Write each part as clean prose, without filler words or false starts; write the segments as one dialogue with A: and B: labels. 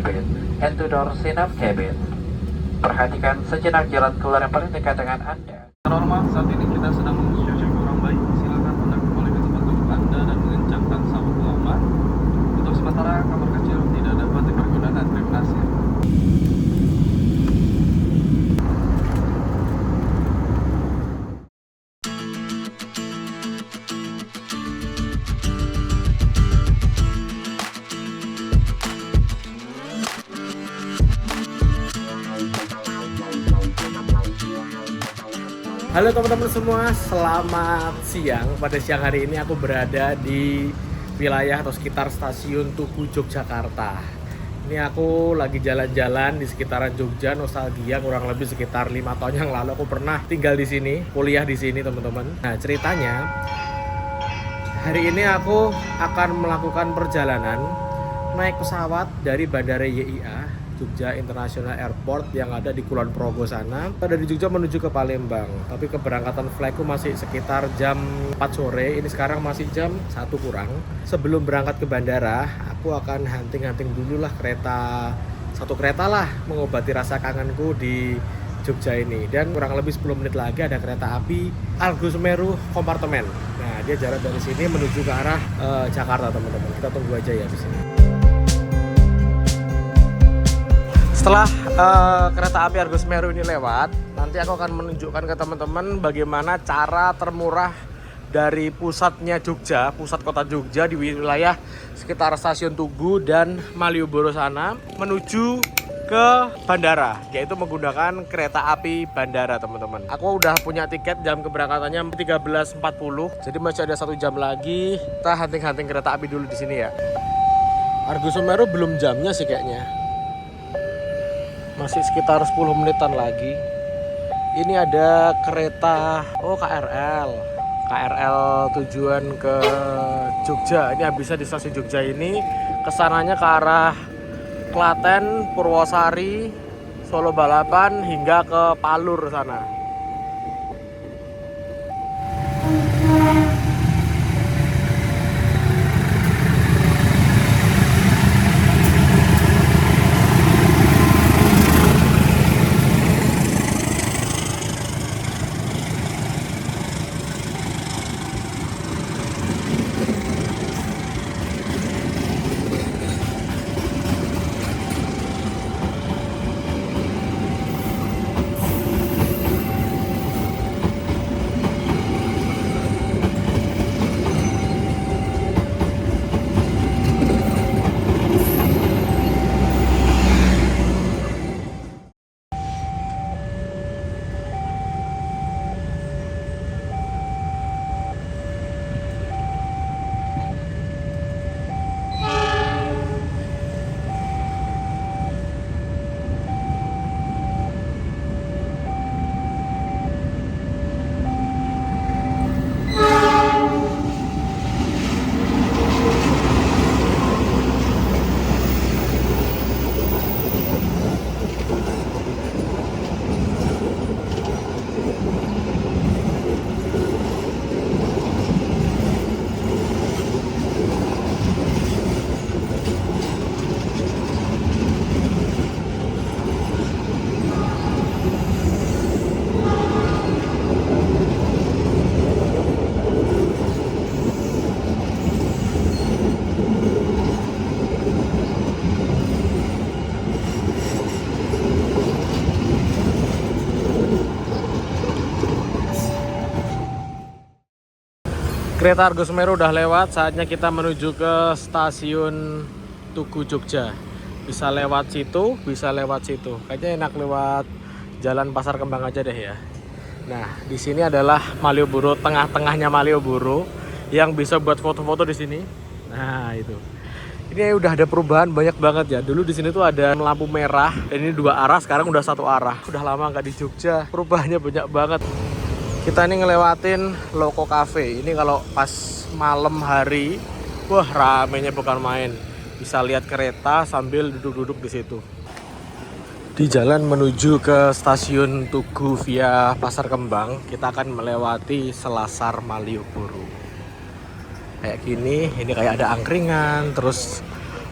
A: cabin and to doors enough cabin. Perhatikan sejenak jalan keluar yang paling dekat dengan Anda.
B: Normal, saat ini kita sedang menuju kurang baik. Silakan Anda kembali ke tempat duduk Anda dan mengencangkan sabuk pengaman. Untuk sementara kamar kecil tidak dapat dipergunakan. Terima kasih.
C: Halo teman-teman semua, selamat siang. Pada siang hari ini aku berada di wilayah atau sekitar stasiun Tugu Yogyakarta. Ini aku lagi jalan-jalan di sekitaran Jogja, nostalgia. Kurang lebih sekitar 5 tahun yang lalu aku pernah tinggal di sini, kuliah di sini teman-teman. Nah ceritanya, hari ini aku akan melakukan perjalanan naik pesawat dari Bandara YIA Jogja International Airport yang ada di Kulon Progo sana. Dari Jogja menuju ke Palembang. Tapi keberangkatan flightku masih sekitar jam 4 sore. Ini sekarang masih jam 1 kurang. Sebelum berangkat ke bandara, aku akan hunting-hunting dulu lah satu kereta lah, mengobati rasa kangenku di Jogja ini. Dan kurang lebih 10 menit lagi ada kereta api Argo Semeru kompartemen. Nah, dia jalan dari sini menuju ke arah Jakarta teman-teman. Kita tunggu aja ya di sini. Setelah kereta api Argo Semeru ini lewat, nanti aku akan menunjukkan ke teman-teman bagaimana cara termurah dari pusatnya Jogja, pusat kota Jogja di wilayah sekitar stasiun Tugu dan Malioboro sana menuju ke bandara, yaitu menggunakan kereta api bandara teman-teman. Aku udah punya tiket, jam keberangkatannya 13.40, jadi masih ada 1 jam lagi. Kita hunting-hunting kereta api dulu di sini ya. Argo Semeru belum jamnya sih kayaknya. Masih sekitar 10 menitan lagi. Ini ada kereta KRL tujuan ke Jogja. Ini bisa di stasiun Jogja ini. Kesananya ke arah Klaten, Purwosari, Solo Balapan hingga ke Palur sana. Kereta Argo Semeru udah lewat, saatnya kita menuju ke stasiun Tugu Jogja. Bisa lewat situ, bisa lewat situ. Kayaknya enak lewat Jalan Pasar Kembang aja deh ya. Nah, di sini adalah Malioboro, tengah-tengahnya Malioboro yang bisa buat foto-foto di sini. Nah, itu. Ini udah ada perubahan banyak banget ya. Dulu di sini tuh ada lampu merah dan ini 2 arah, sekarang udah 1 arah. Udah lama nggak di Jogja, perubahannya banyak banget. Kita ini ngelewatin Loko Cafe. Ini kalau pas malam hari, wah ramenya bukan main. Bisa lihat kereta sambil duduk-duduk di situ. Di jalan menuju ke stasiun Tugu via Pasar Kembang, kita akan melewati Selasar Malioboro. Kayak gini, ini kayak ada angkringan, terus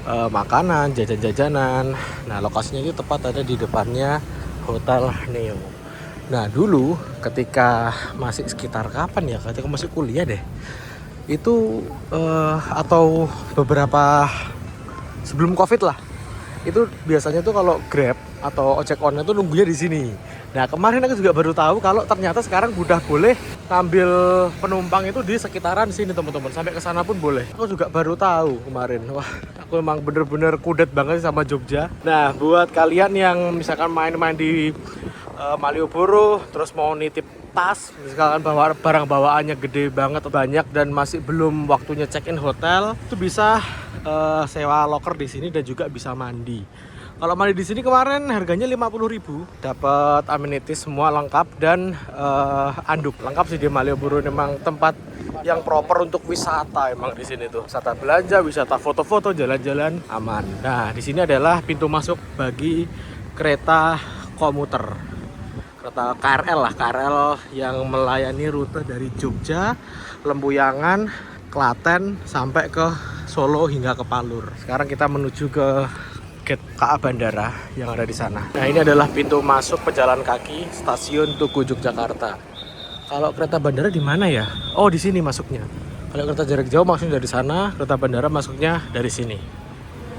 C: makanan, jajan-jajanan. Nah, lokasinya itu tepat ada di depannya Hotel Neo. Nah, dulu ketika masih sekitar kapan ya, ketika masih kuliah deh, itu atau beberapa sebelum Covid lah, itu biasanya tuh kalau Grab atau ojek online tuh nunggunya di sini. Nah, kemarin aku juga baru tahu kalau ternyata sekarang udah boleh ngambil penumpang itu di sekitaran sini, teman-teman. Sampai ke sana pun boleh. Aku juga baru tahu kemarin. Wah, aku emang bener-bener kudet banget sama Jogja. Nah, buat kalian yang misalkan main-main di Malioboro, terus mau nitip tas, misalkan bawa barang bawaannya gede banget, banyak, dan masih belum waktunya check-in hotel, itu bisa sewa locker di sini dan juga bisa mandi. Kalau mandi di sini kemarin harganya 50.000, dapat amenities semua lengkap dan anduk lengkap sih di Malioboro. Memang tempat yang proper untuk wisata emang di sini tuh. Wisata belanja, wisata foto-foto, jalan-jalan aman. Nah, di sini adalah pintu masuk bagi kereta komuter. Kereta KRL lah, KRL yang melayani rute dari Jogja, Lempuyangan, Klaten sampai ke Solo hingga ke Palur. Sekarang kita menuju ke gate KA Bandara yang ada di sana. Nah, ini adalah pintu masuk pejalan kaki stasiun Tugu Yogyakarta. Kalau kereta bandara di mana ya? Oh, di sini masuknya. Kalau kereta jarak jauh maksudnya dari sana, kereta bandara masuknya dari sini.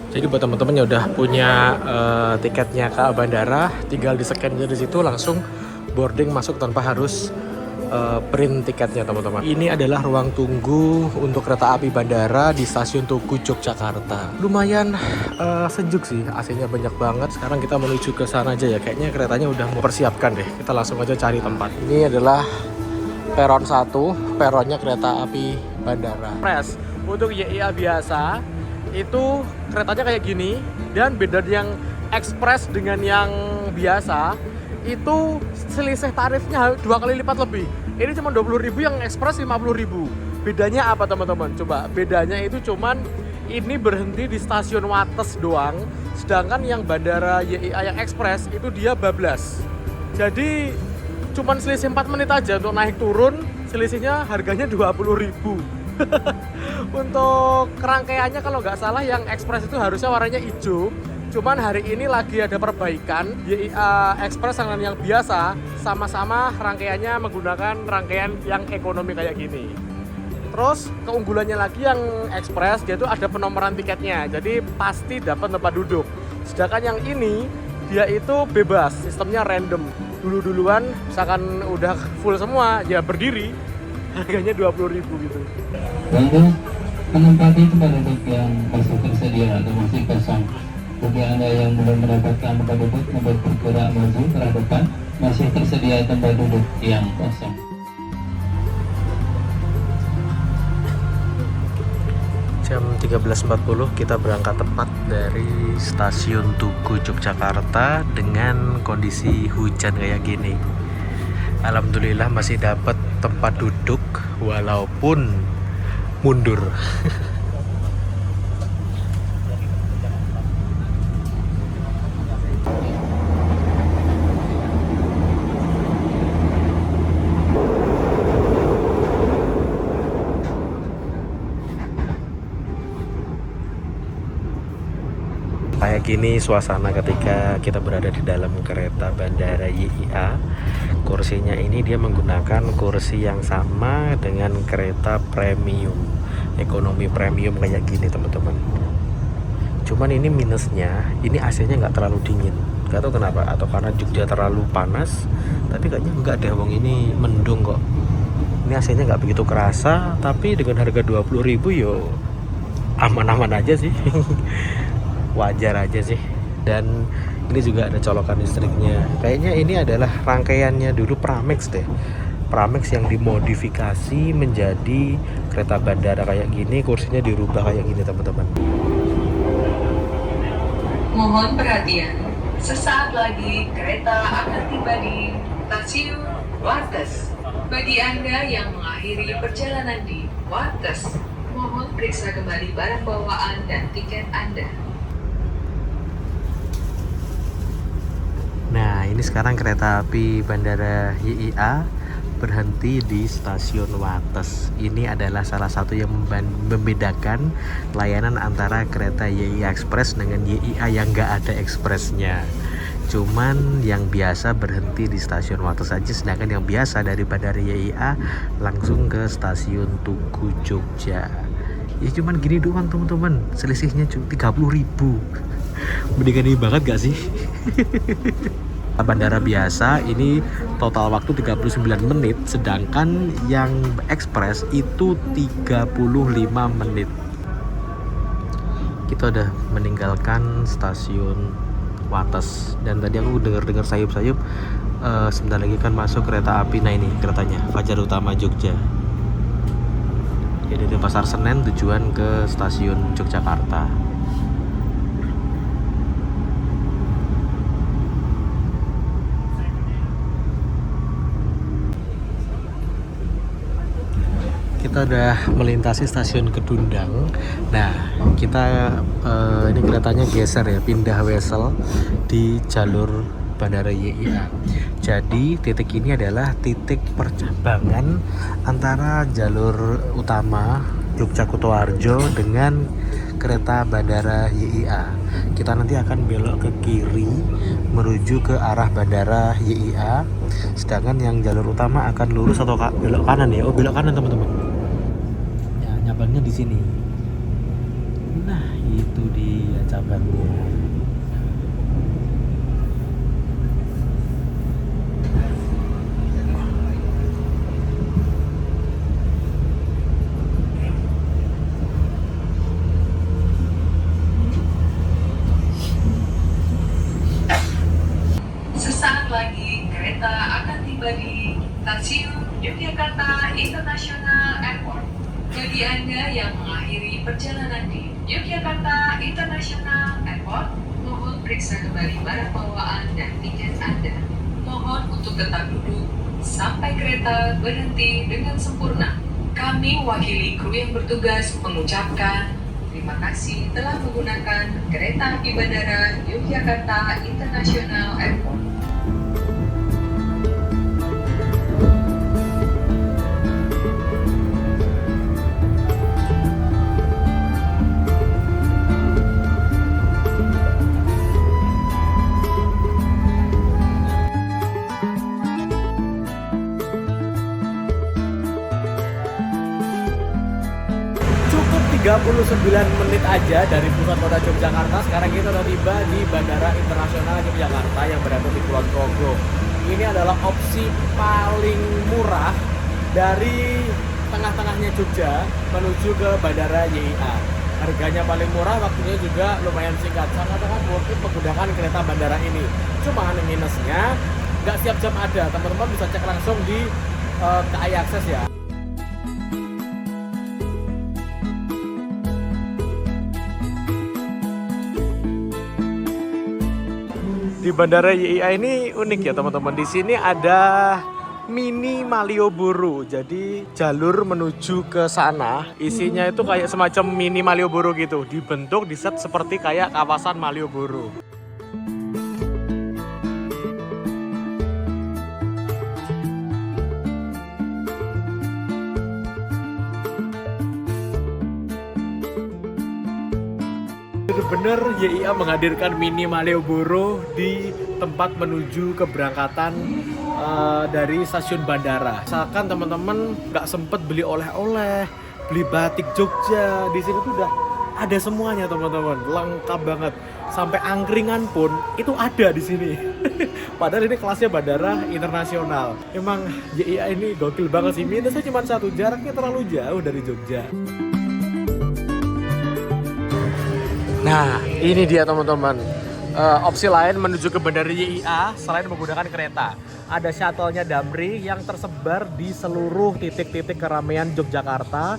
C: Jadi buat teman-teman yang udah punya tiketnya KA Bandara, tinggal di-scan di situ langsung boarding masuk tanpa harus print tiketnya, teman-teman. Ini adalah ruang tunggu untuk kereta api bandara di stasiun Tugu Yogyakarta. Lumayan sejuk sih, AC-nya banyak banget. Sekarang kita menuju ke sana aja ya. Kayaknya keretanya udah mempersiapkan deh. Kita langsung aja cari tempat. Ini adalah peron 1, peronnya kereta api bandara. Express untuk YIA biasa itu keretanya kayak gini, dan beda yang Express dengan yang biasa itu selisih tarifnya 2 kali lipat lebih. Ini cuma 20.000, yang Express 50.000. Bedanya apa, teman-teman? Coba, bedanya itu cuman ini berhenti di stasiun Wates doang, sedangkan yang bandara YIA yang Express itu dia bablas. Jadi cuman selisih 4 menit aja untuk naik turun, selisihnya harganya 20.000. Untuk rangkaiannya kalau nggak salah yang Express itu harusnya warnanya hijau. Cuman hari ini lagi ada perbaikan. YIA Express dengan yang biasa sama-sama rangkaiannya menggunakan rangkaian yang ekonomi kayak gini. Terus keunggulannya lagi yang Express, dia itu ada penomoran tiketnya, jadi pasti dapat tempat duduk. Sedangkan yang ini dia itu bebas, sistemnya random. Duluan misalkan udah full semua ya berdiri, harganya 20.000 gitu.
D: Untuk menempati tempat duduk yang masih tersedia atau masih kosong, bagi Anda yang belum mendapatkan tempat duduk, dapat bergerak maju ke arah depan. Masih tersedia tempat duduk yang kosong.
C: Jam 13.40 kita berangkat tepat dari stasiun Tugu Yogyakarta dengan kondisi hujan kayak gini. Alhamdulillah masih dapat tempat duduk walaupun mundur. Kayak gini suasana ketika kita berada di dalam kereta bandara YIA. Kursinya ini dia menggunakan kursi yang sama dengan kereta premium, ekonomi premium kayak gini, teman-teman. Cuman ini minusnya, ini AC-nya nggak terlalu dingin. Gak tahu kenapa, atau karena Jogja terlalu panas. Tapi kayaknya nggak deh, wong ini mendung kok. Ini AC-nya nggak begitu kerasa, tapi dengan harga 20.000 yo aman-aman aja sih. Wajar aja sih. Dan ini juga ada colokan listriknya. Kayaknya ini adalah rangkaiannya dulu Pramex deh. Pramex yang dimodifikasi menjadi kereta bandara kayak gini, kursinya dirubah kayak gini, teman-teman.
E: Mohon perhatian, sesaat lagi kereta akan tiba di stasiun Wates. Bagi Anda yang mengakhiri perjalanan di Wates, mohon periksa kembali barang bawaan dan tiket Anda.
C: Nah, ini sekarang kereta api bandara YIA berhenti di stasiun Wates. Ini adalah salah satu yang membedakan layanan antara kereta YIA Express dengan YIA yang nggak ada ekspresnya. Cuman yang biasa berhenti di stasiun Wates saja, sedangkan yang biasa dari Bandara YIA langsung ke stasiun Tugu Jogja. Ya cuman gini doang teman-teman, selisihnya 30.000. Mendingan ini banget gak sih? Bandara biasa ini total waktu 39 menit, sedangkan yang ekspres itu 35 menit. Kita udah meninggalkan stasiun Wates, dan tadi aku dengar sayup-sayup sebentar lagi kan masuk kereta api. Nah ini keretanya, Fajar Utama Jogja. Jadi dari Pasar Senen tujuan ke stasiun Yogyakarta. Kita udah melintasi stasiun Kedundang. Nah, kita ini keretanya geser ya, pindah wesel di jalur Bandara YIA. Jadi titik ini adalah titik percabangan antara jalur utama Jogja Kutoarjo dengan kereta Bandara YIA. Kita nanti akan belok ke kiri menuju ke arah Bandara YIA, sedangkan yang jalur utama akan lurus atau belok kanan ya. Oh, belok kanan teman-teman. Ya, cabangnya di sini. Nah, itu dia cabangnya.
E: Sesaat lagi kereta akan tiba di stasiun Yogyakarta International Airport. Bagi Anda yang mengakhiri perjalanan di Yogyakarta International Airport, mohon periksa kembali barang bawaan dan tiket Anda. Mohon untuk tetap duduk sampai kereta berhenti dengan sempurna. Kami mewakili kru yang bertugas mengucapkan terima kasih telah menggunakan kereta api Bandara Yogyakarta International Airport.
C: Cukup 39 menit aja dari pusat kota Yogyakarta. Sekarang kita udah tiba di Bandara Internasional Yogyakarta yang berada di Kulon Progo. Ini adalah opsi paling murah dari tengah-tengahnya Jogja menuju ke Bandara YIA. Harganya paling murah, waktunya juga lumayan singkat. Sangat-sangat worth it menggunakan kereta bandara ini. Cuma minusnya nggak siap jam ada. Teman-teman bisa cek langsung di KAI Akses ya. Di Bandara YIA ini unik ya teman-teman. Di sini ada mini Malioboro. Jadi jalur menuju ke sana isinya itu kayak semacam mini Malioboro gitu. Dibentuk, diset seperti kayak kawasan Malioboro. Bener-bener YIA menghadirkan mini Malioboro di tempat menuju keberangkatan dari stasiun bandara. Misalkan teman-teman nggak sempet beli oleh-oleh, beli batik Jogja, di sini tuh udah ada semuanya teman-teman, lengkap banget. Sampai angkringan pun itu ada di sini. Padahal ini kelasnya bandara internasional. Emang YIA ini gokil banget sih. Minusnya cuma satu, jaraknya terlalu jauh dari Jogja. Nah, ini dia teman-teman. Opsi lain menuju ke Bandara YIA selain menggunakan kereta. Ada shuttle-nya Damri yang tersebar di seluruh titik-titik keramaian Yogyakarta.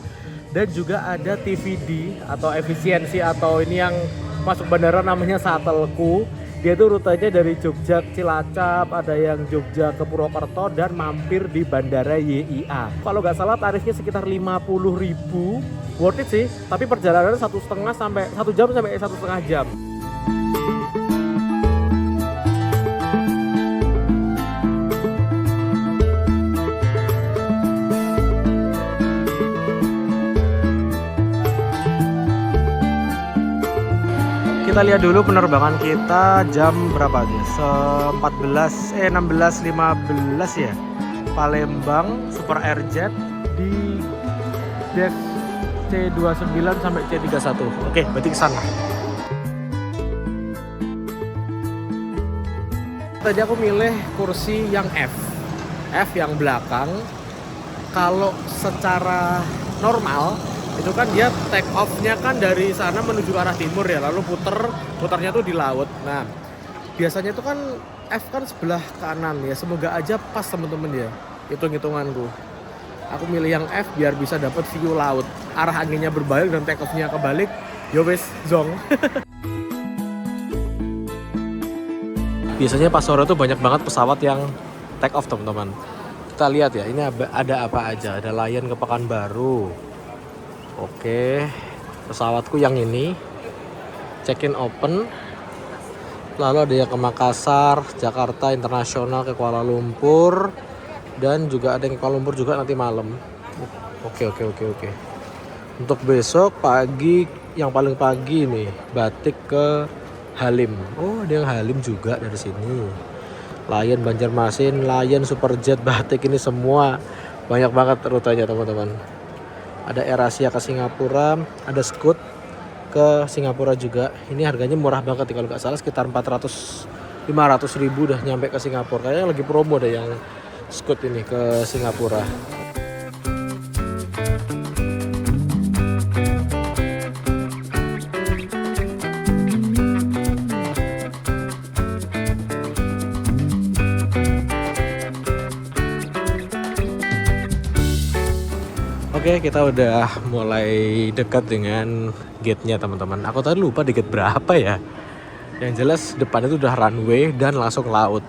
C: Dan juga ada TVD atau efisiensi, atau ini yang masuk bandara namanya Shuttleku. Dia itu rutenya dari Jogja ke Cilacap, ada yang Jogja ke Purwokerto, dan mampir di Bandara YIA. Kalau nggak salah tarifnya sekitar 50.000. Worth it sih, tapi perjalanan 1,5 sampai 1 jam sampai 1,5 jam. Kita lihat dulu penerbangan kita jam berapa nih? 16.15 ya. Palembang Super Airjet di desk C29 sampai C31. Oke, berarti ke sana. Tadi aku milih kursi yang F yang belakang. Kalau secara normal itu kan dia take off-nya kan dari sana menuju ke arah timur ya, lalu putarnya tuh di laut. Nah, biasanya itu kan F kan sebelah kanan ya. Semoga aja pas temen-temen ya, hitung-hitunganku. Aku milih yang F biar bisa dapat view laut. Arah anginnya berbalik dan take off-nya kebalik. Yo wes, zong. Biasanya pas sore tuh banyak banget pesawat yang take off, teman-teman. Kita lihat ya, ini ada apa aja. Ada Lion ke Pekanbaru. Oke, pesawatku yang ini check-in open. Lalu ada yang ke Makassar, Jakarta Internasional, ke Kuala Lumpur, dan juga ada yang ke Kuala Lumpur juga nanti malam. Oke. Untuk besok pagi, yang paling pagi nih, Batik ke Halim. Oh, ada yang Halim juga dari sini. Lion Banjarmasin, Lion Superjet, Batik, ini semua banyak banget rutenya, teman-teman. Ada AirAsia ke Singapura, ada Scoot ke Singapura juga. Ini harganya murah banget, kalau nggak salah sekitar 400-500 ribu udah nyampe ke Singapura. Kayaknya lagi promo deh yang Scoot ini ke Singapura. Oke, kita udah mulai dekat dengan gate-nya, teman-teman. Aku tadi lupa di gate berapa ya. Yang jelas depan itu udah runway dan langsung laut.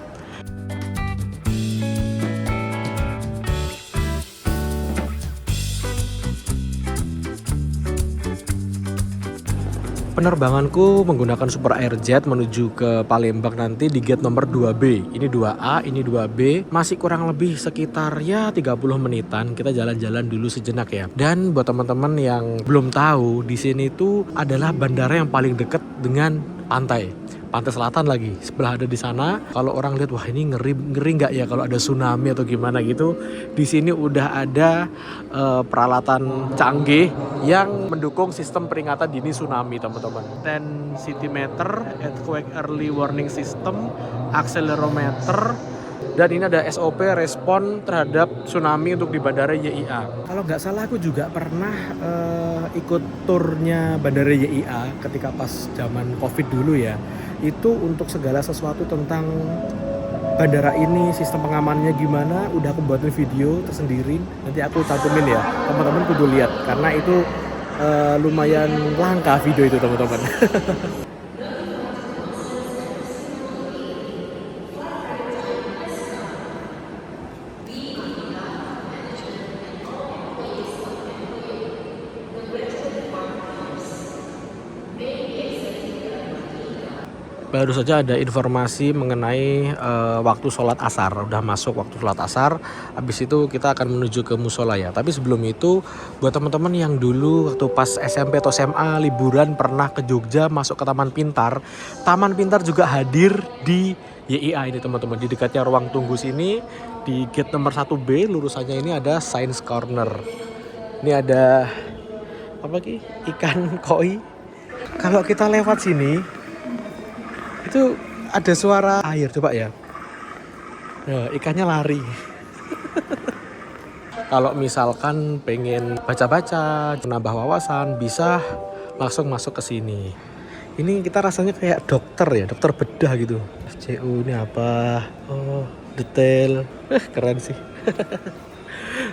C: Penerbanganku menggunakan Super Airjet menuju ke Palembang nanti di gate nomor 2B. Ini 2A, ini 2B. Masih kurang lebih sekitar ya 30 menitan. Kita jalan-jalan dulu sejenak ya. Dan buat teman-teman yang belum tahu, di sini itu adalah bandara yang paling dekat dengan pantai. Pantai selatan lagi, sebelah ada di sana. Kalau orang lihat, wah ini ngeri nggak ya kalau ada tsunami atau gimana gitu. Di sini udah ada peralatan canggih yang mendukung sistem peringatan dini tsunami, teman-teman. 10 cm earthquake early warning system, accelerometer, dan ini ada SOP respon terhadap tsunami untuk di Bandara YIA. Kalau nggak salah aku juga pernah ikut turnya Bandara YIA ketika pas zaman COVID dulu ya. Itu untuk segala sesuatu tentang bandara ini, sistem pengamanannya gimana, udah aku buatin video tersendiri. Nanti aku cantumin ya, teman-teman kudu lihat karena itu lumayan langka video itu, teman-teman. Baru saja ada informasi mengenai waktu sholat asar. Udah masuk waktu sholat asar. Habis itu kita akan menuju ke musola ya. Tapi sebelum itu, buat teman-teman yang dulu waktu pas SMP atau SMA liburan pernah ke Jogja masuk ke Taman Pintar. Taman Pintar juga hadir di YIA ini, teman-teman. Di dekatnya ruang tunggu sini, di gate nomor 1B lurusannya ini ada Science Corner. Ini ada apa lagi? Ikan koi. Kalau kita lewat sini itu ada suara air, coba ya. Nah, ikannya lari. Kalau misalkan pengen baca-baca, menambah wawasan, bisa langsung masuk ke sini. Ini kita rasanya kayak dokter ya, dokter bedah gitu. FCU ini apa? Oh, detail. Keren sih.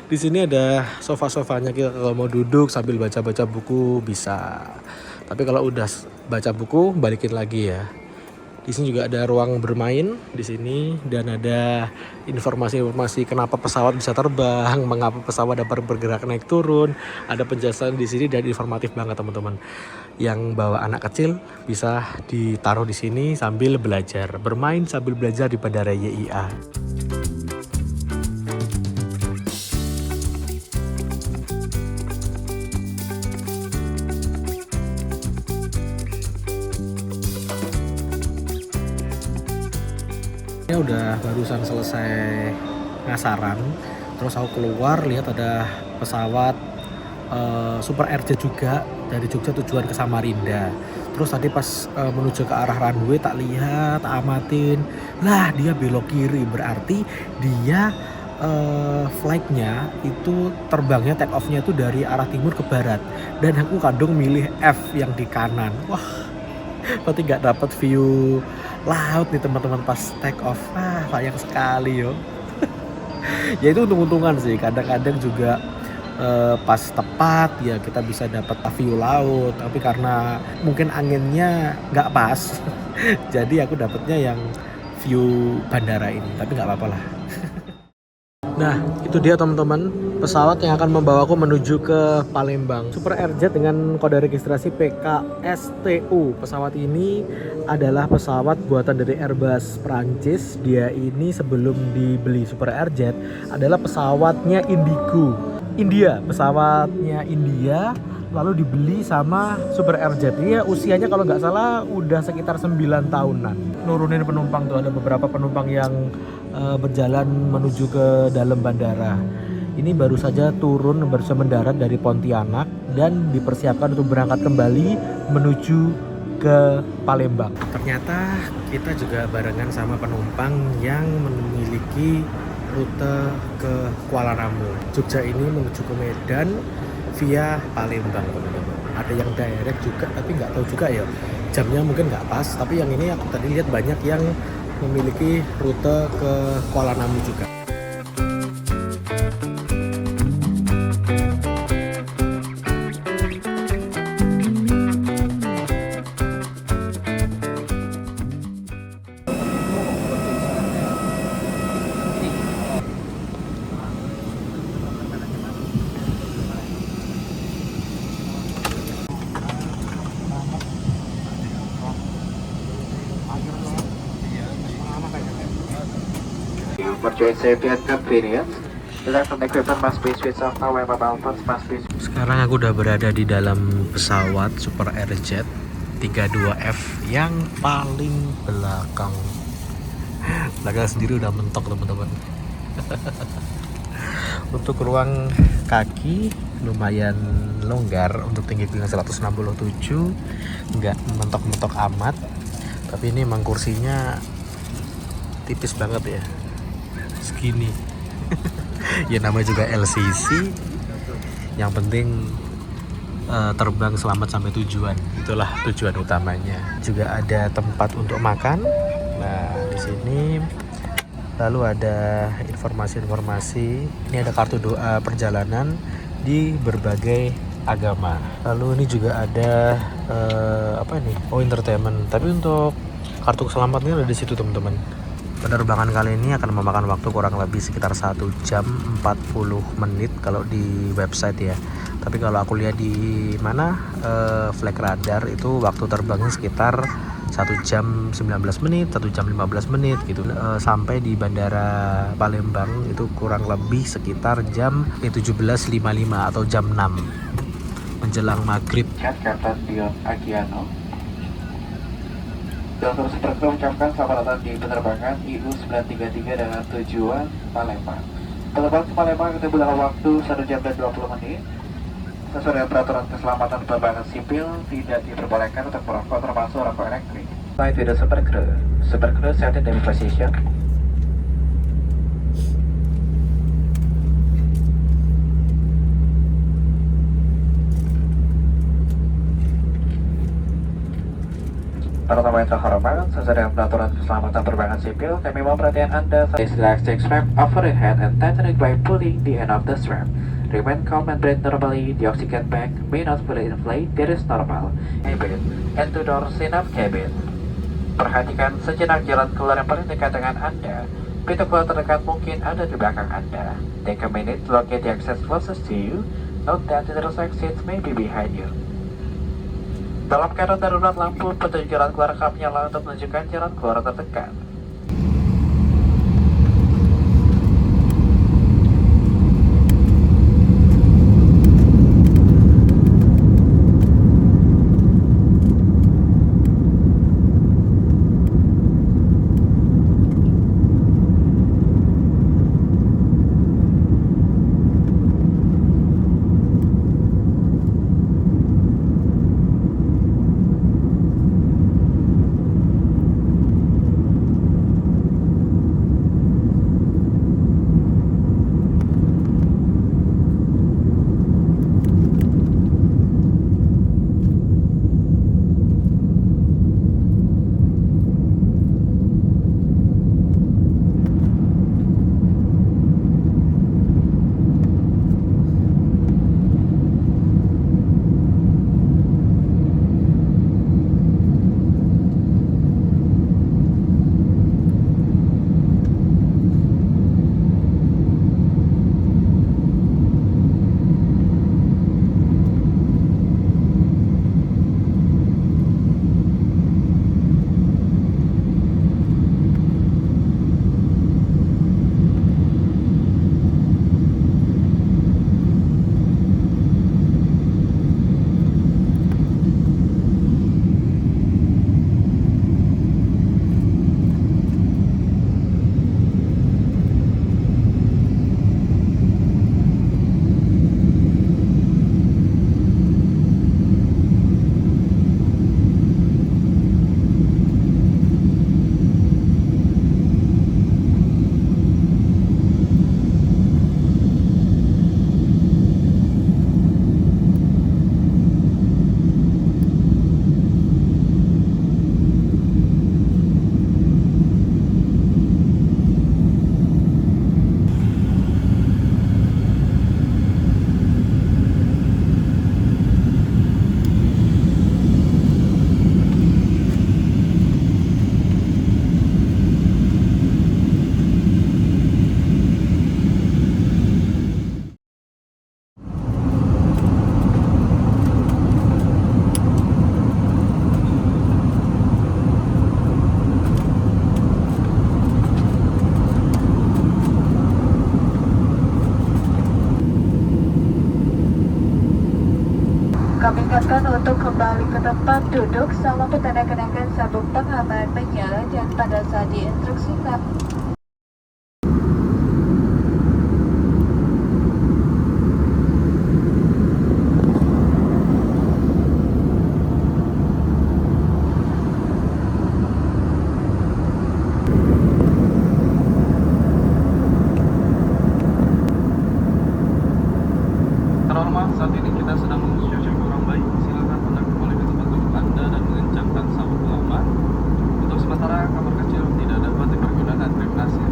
C: Di sini ada sofa-sofanya, kita kalau mau duduk sambil baca-baca buku bisa. Tapi kalau udah baca buku balikin lagi ya. Di sini juga ada ruang bermain di sini dan ada informasi-informasi kenapa pesawat bisa terbang, mengapa pesawat dapat bergerak naik turun. Ada penjelasan di sini dan informatif banget, teman-teman. Yang bawa anak kecil bisa ditaruh di sini sambil belajar, bermain sambil belajar di Bandara YIA. Ini udah barusan selesai ngasaran, terus aku keluar lihat ada pesawat Super RJ juga dari Jogja tujuan ke Samarinda. Terus tadi pas menuju ke arah runway tak lihat, tak amatin, lah dia belok kiri, berarti dia flightnya itu terbangnya take off-nya itu dari arah timur ke barat, dan aku kadung milih F yang di kanan. Wah, berarti nggak dapat view laut nih teman-teman pas take off. Sayang sekali yo. Ya itu untung-untungan sih, kadang-kadang juga pas tepat ya kita bisa dapat view laut, tapi karena mungkin anginnya nggak pas jadi aku dapatnya yang view bandara ini, tapi nggak apa-apa lah. Nah itu dia teman-teman, pesawat yang akan membawaku menuju ke Palembang, Super RJ dengan kode registrasi PKSTU. Pesawat ini adalah pesawat buatan dari Airbus Prancis. Dia ini sebelum dibeli Super RJ adalah pesawatnya India, pesawatnya India, lalu dibeli sama Super RJ. Dia usianya kalau nggak salah udah sekitar 9 tahunan. Nurunin penumpang tuh, ada beberapa penumpang yang berjalan menuju ke dalam bandara. Ini baru saja turun, baru saja mendarat dari Pontianak dan dipersiapkan untuk berangkat kembali menuju ke Palembang. Ternyata kita juga barengan sama penumpang yang memiliki rute ke Kuala Namu. Jogja ini menuju ke Medan via Palembang, teman-teman. Ada yang direct juga, tapi nggak tahu juga ya. Jamnya mungkin nggak pas, tapi yang ini aku tadi lihat banyak yang memiliki rute ke Kuala Namu juga.
A: For joint safety and convenience, the electronic equipment must be switched off now and mobile phones must be.
C: Sekarang aku udah berada di dalam pesawat Super RJ 32F yang paling belakang. Belakang sendiri udah mentok teman-teman. Untuk ruang kaki lumayan longgar, untuk tinggi gue 167, nggak mentok-mentok amat. Tapi ini emang kursinya tipis banget ya, segini. Ya namanya juga LCC, yang penting terbang selamat sampai tujuan, itulah tujuan utamanya. Juga ada tempat untuk makan. Nah di sini lalu ada informasi-informasi. Ini ada kartu doa perjalanan di berbagai agama. Lalu ini juga ada apa ini? Oh, entertainment. Tapi untuk kartu keselamatannya ada di situ teman-teman. Penerbangan kali ini akan memakan waktu kurang lebih sekitar 1 jam 40 menit kalau di website ya. Tapi kalau aku lihat di mana flight radar itu waktu terbangnya sekitar 1 jam 19 menit, 1 jam 15 menit gitu. Sampai di Bandara Palembang itu kurang lebih sekitar jam 17.55 atau jam 6 menjelang maghrib.
A: Captain Dion Agiano. Dokter Supercrew mengucapkan selamat datang di penerbangan IU933 dengan tujuan Palembang. Penerbangan ke Palembang kita dalam waktu 1 jam dan 20 menit. Sesuai dengan peraturan keselamatan penerbangan sipil, tidak diperbolehkan untuk merokok termasuk rokok elektrik. Flight with the Supercrew. Supercrew set in the position. Para tamu yang terhormat, sesuai dengan peraturan keselamatan penerbangan sipil, kami mohon perhatian Anda. Please relax the strap over your head and tighten it by pulling the end of the strap. Remain calm and breathe normally. The oxygen bag may not fully inflate. That is normal. Cabin and two doors enough cabin. Perhatikan sejenak jalan keluar yang paling dekat dengan Anda. Pintu keluar terdekat mungkin ada di belakang Anda. Take a minute to locate the access closest to you. Note that the nearest exits may be behind you. Dalam keadaan darurat, lampu petunjuk jalan keluar akan menyala untuk menunjukkan jalan keluar terdekat.
F: diingatkan untuk kembali ke tempat duduk selama petanda kenakan sabuk pengaman menyala dan pada saat diinstruksikan.
B: Normal, saat ini kita sedang menuju cuaca kurang baik. Silakan Anda kembali ke tempat duduk Anda dan mengencangkan sabuk pengaman. Untuk sementara kamar kecil tidak dapat dipergunakan. Terima kasih.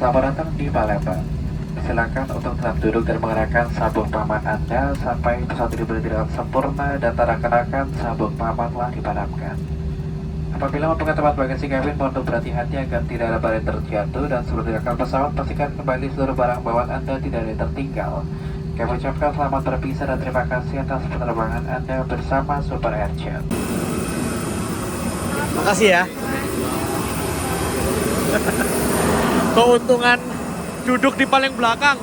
A: Selamat datang di Palembang. Silakan untuk tetap duduk dan mengenakan sabuk pengaman Anda sampai pesawat ini berdiri dengan sempurna dan tanda kenakan sabuk pengaman telah dipadamkan. Apabila membuka tempat bagasi kabin, mohon untuk berhati-hati agar tidak ada barang terjatuh, dan sebelum meninggalkan pesawat, pastikan kembali seluruh barang bawaan Anda tidak ada yang tertinggal. Kami ucapkan selamat berpisah dan terima kasih atas penerbangan Anda bersama Super Airjet.
C: Makasih ya. Keuntungan duduk di paling belakang.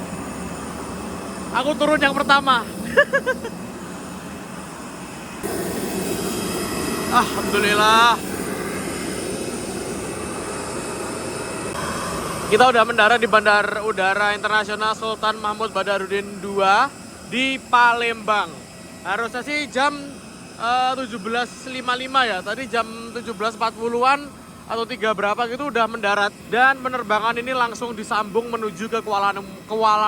C: Aku turun yang pertama. Alhamdulillah. Kita udah mendarat di Bandar Udara Internasional Sultan Mahmud Badarudin II di Palembang. Harusnya sih jam 17.55 ya. Tadi jam 17.40-an atau 3 berapa gitu udah mendarat, dan penerbangan ini langsung disambung menuju ke Kuala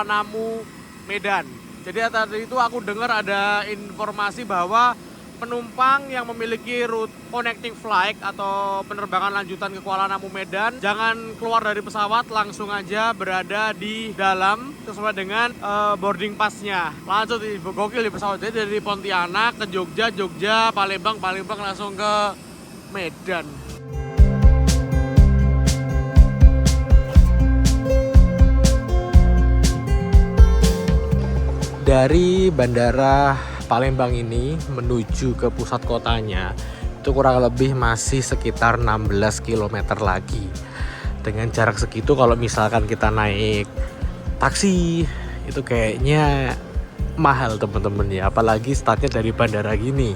C: Namu, Medan. Jadi tadi itu aku dengar ada informasi bahwa penumpang yang memiliki route connecting flight atau penerbangan lanjutan ke Kuala Namu, Medan, jangan keluar dari pesawat, langsung aja berada di dalam sesuai dengan boarding passnya. Langsung gokil di pesawat. Jadi dari Pontianak ke Jogja, Palembang langsung ke Medan. Dari bandara Palembang ini menuju ke pusat kotanya itu kurang lebih masih sekitar 16 km lagi. Dengan jarak segitu kalau misalkan kita naik taksi itu kayaknya mahal teman-teman ya, apalagi startnya dari bandara gini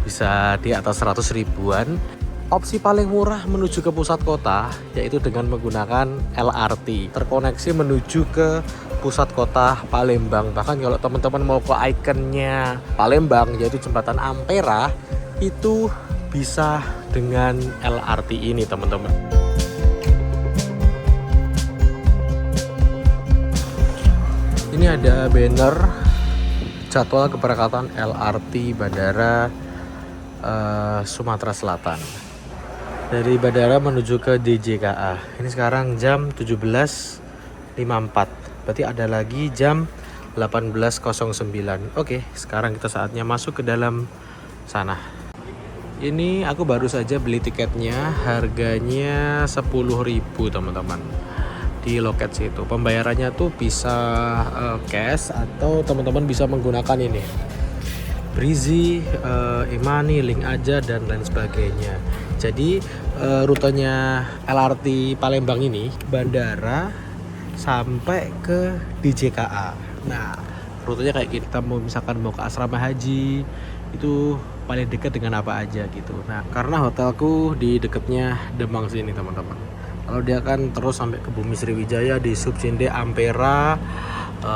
C: bisa di atas 100 ribuan. Opsi paling murah menuju ke pusat kota yaitu dengan menggunakan LRT, terkoneksi menuju ke pusat kota Palembang. Bahkan kalau teman-teman mau ke ikonnya Palembang yaitu jembatan Ampera, itu bisa dengan LRT ini teman-teman. Ini ada banner jadwal keberangkatan LRT Bandara Sumatera Selatan dari bandara menuju ke DJKA. Ini sekarang jam 17.54, berarti ada lagi jam 18.09. Oke, sekarang kita saatnya masuk ke dalam sana. Ini aku baru saja beli tiketnya, harganya 10.000 teman-teman di loket situ. Pembayarannya tuh bisa cash atau teman-teman bisa menggunakan ini Breezy, e-money, link aja dan lain sebagainya. Jadi rutenya LRT Palembang ini bandara sampai ke DJKA. Nah, rutenya kayak gitu. Kita mau misalkan mau ke asrama haji itu paling dekat dengan apa aja gitu. Nah, karena hotelku di dekatnya Demang sini teman-teman. Kalau dia kan terus sampai ke Bumi Sriwijaya di Subsinde Ampera,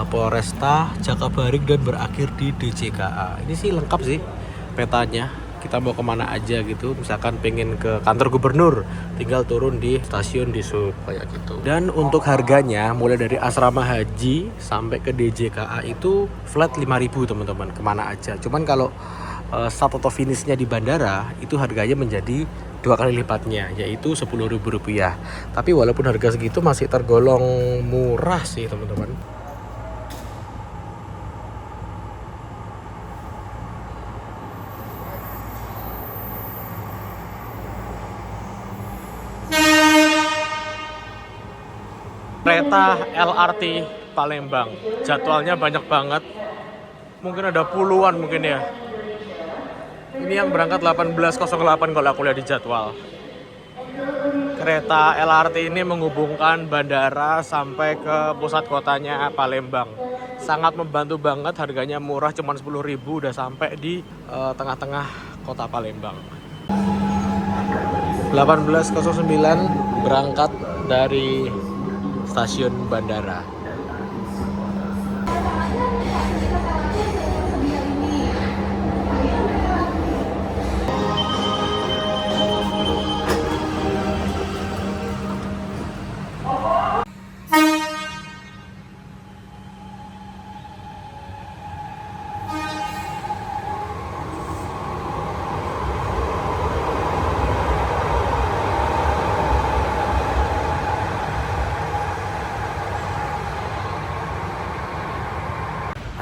C: Polresta, Jakabaring dan berakhir di DJKA. Ini sih lengkap sih petanya. Kita mau kemana aja gitu, misalkan pengen ke kantor gubernur, tinggal turun di stasiun di Sub kayak gitu. Dan untuk harganya mulai dari asrama haji sampai ke DJKA itu flat 5.000 teman-teman, kemana aja. Cuman kalau start atau finishnya di bandara itu harganya menjadi 2 kali lipatnya, yaitu Rp10.000. Tapi walaupun harga segitu masih tergolong murah sih teman-teman. Kereta LRT Palembang, jadwalnya banyak banget, mungkin ada puluhan mungkin ya. Ini yang berangkat 18.08 kalau aku lihat di jadwal. Kereta LRT ini menghubungkan bandara sampai ke pusat kotanya Palembang. Sangat membantu banget, harganya murah, cuma 10.000 udah sampai di tengah-tengah kota Palembang. 18.09 berangkat dari stasiun bandara.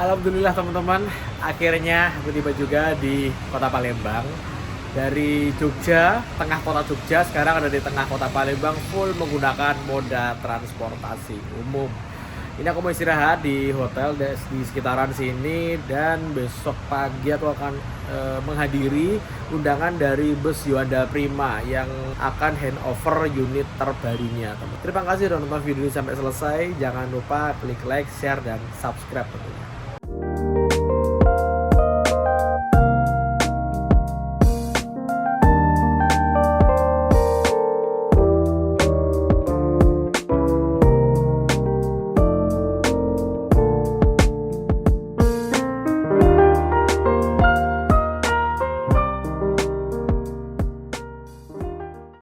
C: Alhamdulillah teman-teman, akhirnya aku tiba juga di kota Palembang. Dari Jogja, tengah kota Jogja, sekarang ada di tengah kota Palembang, full menggunakan moda transportasi umum. Ini aku mau istirahat di hotel di sekitaran sini, dan besok pagi aku akan menghadiri undangan dari bus Yuanda Prima yang akan handover unit terbarunya. Terima kasih sudah nonton video ini sampai selesai. Jangan lupa klik like, share, dan subscribe tentunya.